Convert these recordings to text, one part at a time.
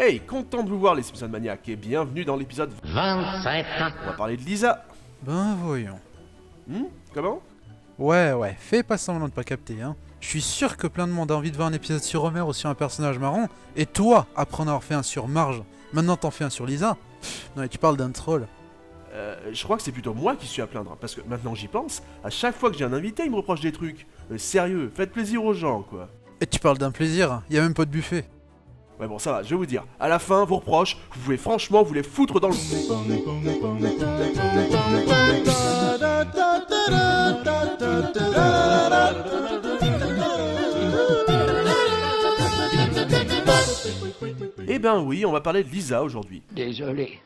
Hey, content de vous voir les Simpson Maniacs et bienvenue dans l'épisode 27. On va parler de Lisa. Ben voyons. Comment? Ouais, fais pas semblant de pas capter, hein. Je suis sûr que plein de monde a envie de voir un épisode sur Homer ou sur un personnage marrant, et toi, après en avoir fait un sur Marge, maintenant t'en fais un sur Lisa. Non mais tu parles d'un troll. Je crois que c'est plutôt moi qui suis à plaindre, parce que maintenant que j'y pense, à chaque fois que j'ai un invité, il me reproche des trucs. Sérieux, faites plaisir aux gens, quoi. Et tu parles d'un plaisir, hein. Y a même pas de buffet. Ouais bon, ça va, je vais vous dire. À la fin, vos reproches, vous pouvez franchement vous les foutre dans le... Eh ben oui, on va parler de Lisa aujourd'hui. Désolé.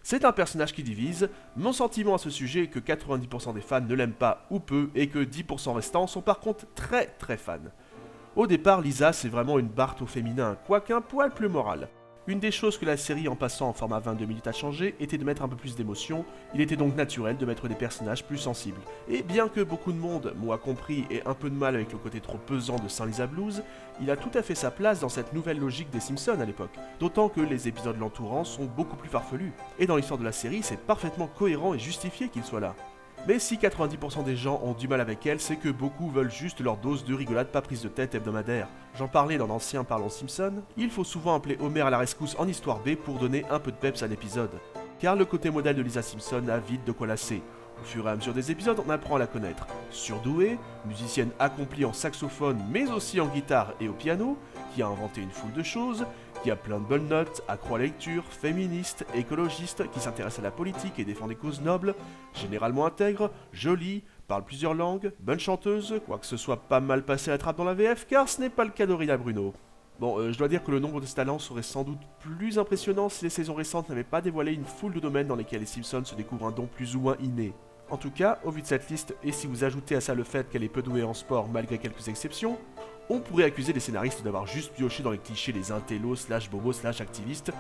C'est un personnage qui divise. Mon sentiment à ce sujet est que 90% des fans ne l'aiment pas ou peu et que 10% restants sont par contre très fans. Au départ, Lisa c'est vraiment une Bart au féminin, quoique un poil plus moral. Une des choses que la série en passant en format 22 minutes a changé était de mettre un peu plus d'émotion, il était donc naturel de mettre des personnages plus sensibles. Et bien que beaucoup de monde, moi compris, ait un peu de mal avec le côté trop pesant de Saint Lisa Blues, il a tout à fait sa place dans cette nouvelle logique des Simpsons à l'époque, d'autant que les épisodes l'entourant sont beaucoup plus farfelus, et dans l'histoire de la série c'est parfaitement cohérent et justifié qu'il soit là. Mais si 90% des gens ont du mal avec elle, c'est que beaucoup veulent juste leur dose de rigolade pas prise de tête hebdomadaire. J'en parlais dans l'ancien Parlons Simpson, il faut souvent appeler Homer à la rescousse en histoire B pour donner un peu de peps à l'épisode. Car le côté modèle de Lisa Simpson a vite de quoi lasser. Au fur et à mesure des épisodes, on apprend à la connaître. Surdouée, musicienne accomplie en saxophone mais aussi en guitare et au piano, qui a inventé une foule de choses, qui a plein de bonnes notes, accro à la lecture, féministe, écologiste, qui s'intéresse à la politique et défend des causes nobles, généralement intègre, jolie, parle plusieurs langues, bonne chanteuse, quoique ce soit pas mal passé à la trappe dans la VF, car ce n'est pas le cas d'Aurélien Bruno. Bon, je dois dire que le nombre de ses talents serait sans doute plus impressionnant si les saisons récentes n'avaient pas dévoilé une foule de domaines dans lesquels les Simpsons se découvrent un don plus ou moins inné. En tout cas, au vu de cette liste, et si vous ajoutez à ça le fait qu'elle est peu douée en sport malgré quelques exceptions, on pourrait accuser les scénaristes d'avoir juste pioché dans les clichés des intellos /bobos /activistes,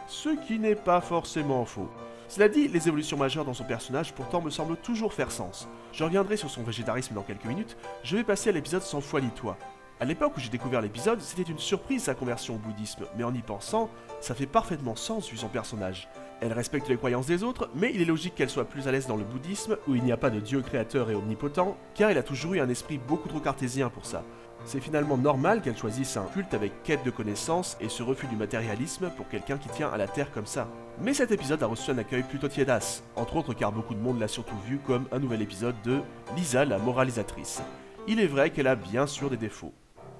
ce qui n'est pas forcément faux. Cela dit, les évolutions majeures dans son personnage pourtant me semblent toujours faire sens. Je reviendrai sur son végétarisme dans quelques minutes, je vais passer à l'épisode 100 fois ni-toi. À l'époque où j'ai découvert l'épisode, c'était une surprise sa conversion au bouddhisme, mais en y pensant, ça fait parfaitement sens vu son personnage. Elle respecte les croyances des autres, mais il est logique qu'elle soit plus à l'aise dans le bouddhisme, où il n'y a pas de dieu créateur et omnipotent, car il a toujours eu un esprit beaucoup trop cartésien pour ça. C'est finalement normal qu'elle choisisse un culte avec quête de connaissances et ce refus du matérialisme pour quelqu'un qui tient à la terre comme ça. Mais cet épisode a reçu un accueil plutôt tiédasse, entre autres car beaucoup de monde l'a surtout vu comme un nouvel épisode de Lisa la moralisatrice. Il est vrai qu'elle a bien sûr des défauts.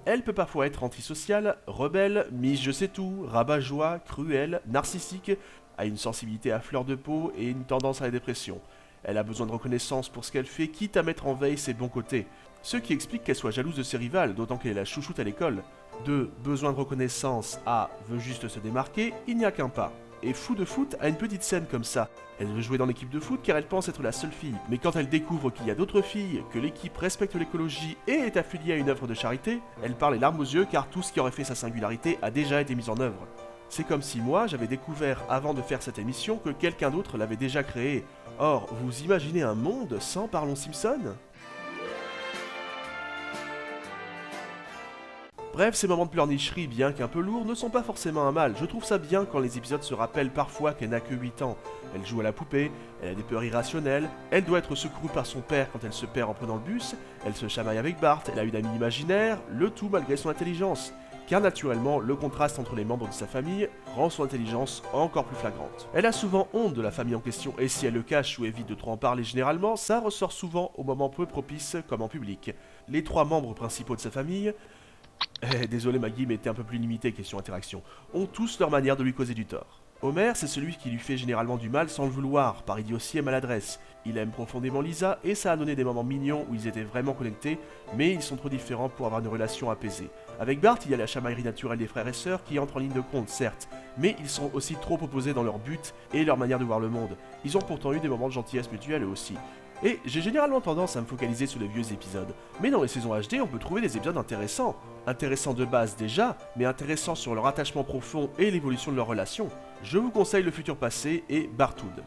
Elle peut parfois être antisociale, rebelle, mise je sais tout, rabat-joie, cruelle, narcissique, a une sensibilité à fleur de peau et une tendance à la dépression. Elle a besoin de reconnaissance pour ce qu'elle fait, quitte à mettre en veille ses bons côtés. Ce qui explique qu'elle soit jalouse de ses rivales, d'autant qu'elle est la chouchoute à l'école. De besoin de reconnaissance à veut juste se démarquer, il n'y a qu'un pas. Et Fou de foot a une petite scène comme ça. Elle veut jouer dans l'équipe de foot car elle pense être la seule fille. Mais quand elle découvre qu'il y a d'autres filles, que l'équipe respecte l'écologie et est affiliée à une œuvre de charité, elle parle les larmes aux yeux car tout ce qui aurait fait sa singularité a déjà été mis en œuvre. C'est comme si moi j'avais découvert avant de faire cette émission que quelqu'un d'autre l'avait déjà créée. Or, vous imaginez un monde sans Parlons Simpson ? Bref, ces moments de pleurnicherie, bien qu'un peu lourds, ne sont pas forcément un mal. Je trouve ça bien quand les épisodes se rappellent parfois qu'elle n'a que 8 ans. Elle joue à la poupée, elle a des peurs irrationnelles, elle doit être secourue par son père quand elle se perd en prenant le bus, elle se chamaille avec Bart, elle a une amie imaginaire, le tout malgré son intelligence. Car naturellement, le contraste entre les membres de sa famille rend son intelligence encore plus flagrante. Elle a souvent honte de la famille en question, et si elle le cache ou évite de trop en parler généralement, ça ressort souvent au moment peu propice comme en public. Les 3 membres principaux de sa famille... désolé Maggie, mais t'es un peu plus limité question interaction, ont tous leur manière de lui causer du tort. Homer, c'est celui qui lui fait généralement du mal sans le vouloir, par idiotie et maladresse. Il aime profondément Lisa, et ça a donné des moments mignons où ils étaient vraiment connectés, mais ils sont trop différents pour avoir une relation apaisée. Avec Bart, il y a la chamaillerie naturelle des frères et sœurs qui entre en ligne de compte, certes, mais ils sont aussi trop opposés dans leur but et leur manière de voir le monde. Ils ont pourtant eu des moments de gentillesse mutuelle eux aussi. Et j'ai généralement tendance à me focaliser sur les vieux épisodes, mais dans les saisons HD, on peut trouver des épisodes intéressants. Intéressants de base déjà, mais intéressants sur leur attachement profond et l'évolution de leur relation. Je vous conseille Le Futur Passé et Bartwood.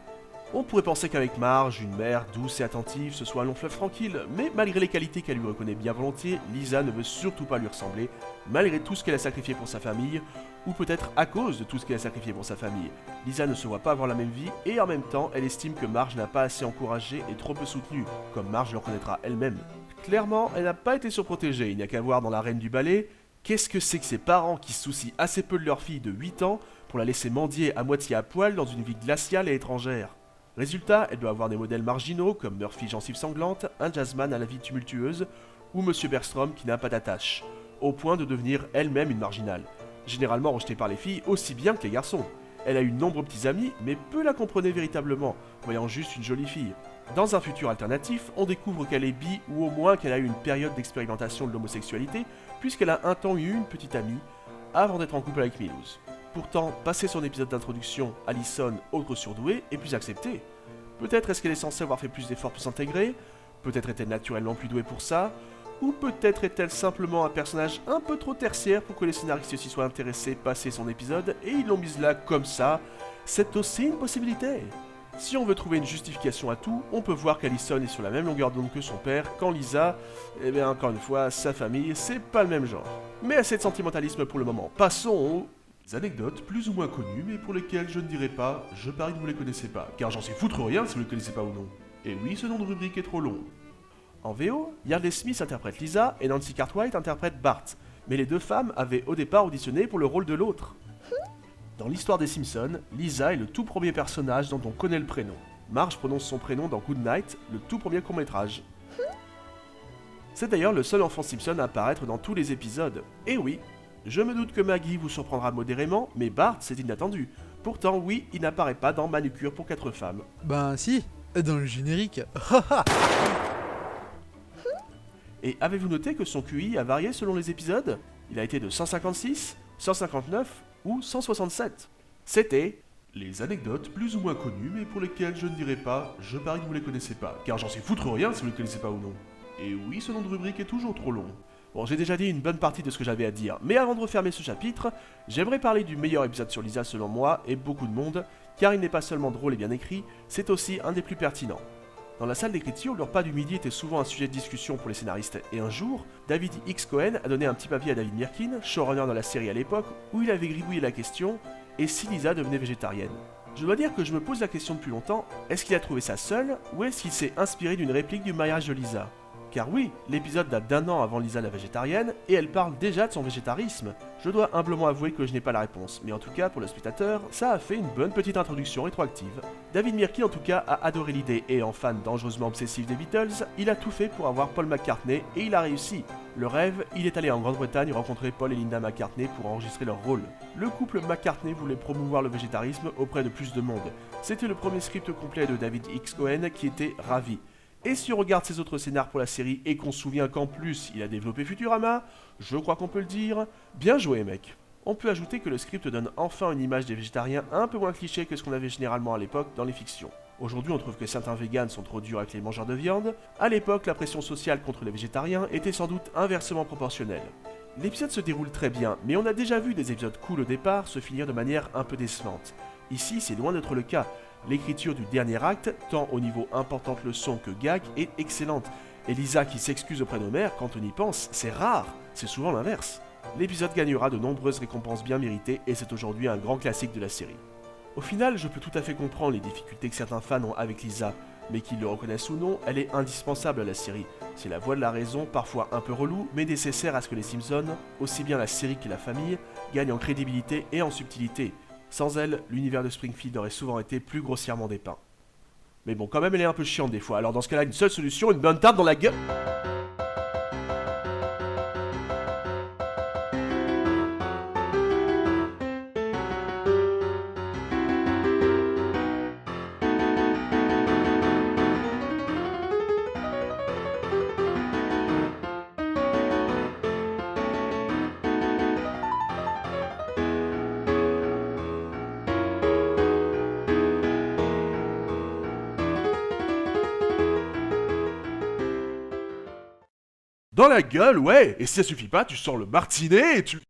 On pourrait penser qu'avec Marge, une mère douce et attentive, ce soit un long fleuve tranquille, mais malgré les qualités qu'elle lui reconnaît bien volontiers, Lisa ne veut surtout pas lui ressembler, malgré tout ce qu'elle a sacrifié pour sa famille, ou peut-être à cause de tout ce qu'elle a sacrifié pour sa famille. Lisa ne se voit pas avoir la même vie et en même temps, elle estime que Marge n'a pas assez encouragé et trop peu soutenu, comme Marge le reconnaîtra elle-même. Clairement, elle n'a pas été surprotégée, il n'y a qu'à voir dans La Reine du Ballet. Qu'est-ce que c'est que ces parents qui se soucient assez peu de leur fille de 8 ans pour la laisser mendier à moitié à poil dans une vie glaciale et étrangère? Résultat, elle doit avoir des modèles marginaux comme Murphy gencive sanglante, un jazzman à la vie tumultueuse, ou Monsieur Bergstrom qui n'a pas d'attache, au point de devenir elle-même une marginale, généralement rejetée par les filles aussi bien que les garçons. Elle a eu de nombreux petits amis, mais peu la comprenaient véritablement, voyant juste une jolie fille. Dans un futur alternatif, on découvre qu'elle est bi ou au moins qu'elle a eu une période d'expérimentation de l'homosexualité, puisqu'elle a un temps eu une petite amie, avant d'être en couple avec Milouz. Pourtant, passé son épisode d'introduction, Allison, autre surdouée, est plus acceptée. Peut-être est-ce qu'elle est censée avoir fait plus d'efforts pour s'intégrer, peut-être est-elle naturellement plus douée pour ça, ou peut-être est-elle simplement un personnage un peu trop tertiaire pour que les scénaristes s'y soient intéressés passer son épisode et ils l'ont mise là comme ça. C'est aussi une possibilité. Si on veut trouver une justification à tout, on peut voir qu'Allison est sur la même longueur d'onde que son père, quand Lisa, eh bien encore une fois, sa famille, c'est pas le même genre. Mais assez de sentimentalisme pour le moment, passons aux anecdotes plus ou moins connues, mais pour lesquelles je ne dirai pas, je parie que vous ne les connaissez pas, car j'en sais foutre rien si vous ne les connaissez pas ou non. Et oui, ce nom de rubrique est trop long. En VO, Yardley Smith interprète Lisa et Nancy Cartwright interprète Bart, mais les deux femmes avaient au départ auditionné pour le rôle de l'autre. Dans l'histoire des Simpsons, Lisa est le tout premier personnage dont on connaît le prénom. Marge prononce son prénom dans Good Night, le tout premier court-métrage. C'est d'ailleurs le seul enfant Simpson à apparaître dans tous les épisodes. Et oui, je me doute que Maggie vous surprendra modérément, mais Bart, c'est inattendu. Pourtant, oui, il n'apparaît pas dans Manucure pour 4 femmes. Ben si, dans le générique. Et avez-vous noté que son QI a varié selon les épisodes? Il a été de 156, 159 ou 167. C'était les anecdotes plus ou moins connues, mais pour lesquelles je ne dirai pas, je parie que vous les connaissez pas, car j'en sais foutre rien si vous les connaissez pas ou non. Et oui, ce nom de rubrique est toujours trop long. Bon, j'ai déjà dit une bonne partie de ce que j'avais à dire, mais avant de refermer ce chapitre, j'aimerais parler du meilleur épisode sur Lisa selon moi et beaucoup de monde, car il n'est pas seulement drôle et bien écrit, c'est aussi un des plus pertinents. Dans la salle d'écriture, le repas du midi était souvent un sujet de discussion pour les scénaristes, et un jour, David X. Cohen a donné un petit papier à David Mirkin, showrunner dans la série à l'époque, où il avait gribouillé la question « Et si Lisa devenait végétarienne ?» Je dois dire que je me pose la question depuis longtemps, est-ce qu'il a trouvé ça seul, ou est-ce qu'il s'est inspiré d'une réplique du mariage de Lisa? Car oui, l'épisode date d'1 an avant Lisa la végétarienne, et elle parle déjà de son végétarisme. Je dois humblement avouer que je n'ai pas la réponse, mais en tout cas, pour le spectateur, ça a fait une bonne petite introduction rétroactive. David Mirkin en tout cas a adoré l'idée, et en fan dangereusement obsessif des Beatles, il a tout fait pour avoir Paul McCartney, et il a réussi. Le rêve, il est allé en Grande-Bretagne rencontrer Paul et Linda McCartney pour enregistrer leur rôle. Le couple McCartney voulait promouvoir le végétarisme auprès de plus de monde. C'était le premier script complet de David X. Cohen qui était ravi. Et si on regarde ses autres scénars pour la série et qu'on se souvient qu'en plus il a développé Futurama, je crois qu'on peut le dire, bien joué mec. On peut ajouter que le script donne enfin une image des végétariens un peu moins cliché que ce qu'on avait généralement à l'époque dans les fictions. Aujourd'hui on trouve que certains véganes sont trop durs avec les mangeurs de viande, à l'époque la pression sociale contre les végétariens était sans doute inversement proportionnelle. L'épisode se déroule très bien, mais on a déjà vu des épisodes cool au départ se finir de manière un peu décevante. Ici c'est loin d'être le cas. L'écriture du dernier acte, tant au niveau importante leçon que gag, est excellente. Et Lisa qui s'excuse auprès d'Homer, quand on y pense, c'est rare, c'est souvent l'inverse. L'épisode gagnera de nombreuses récompenses bien méritées et c'est aujourd'hui un grand classique de la série. Au final, je peux tout à fait comprendre les difficultés que certains fans ont avec Lisa, mais qu'ils le reconnaissent ou non, elle est indispensable à la série. C'est la voix de la raison, parfois un peu relou, mais nécessaire à ce que les Simpsons, aussi bien la série que la famille, gagnent en crédibilité et en subtilité. Sans elle, l'univers de Springfield aurait souvent été plus grossièrement dépeint. Mais bon, quand même, elle est un peu chiante des fois, alors dans ce cas-là, une seule solution, une bonne tarte dans la gueule. Dans la gueule, ouais. Et si ça suffit pas, tu sors le martinet et tu...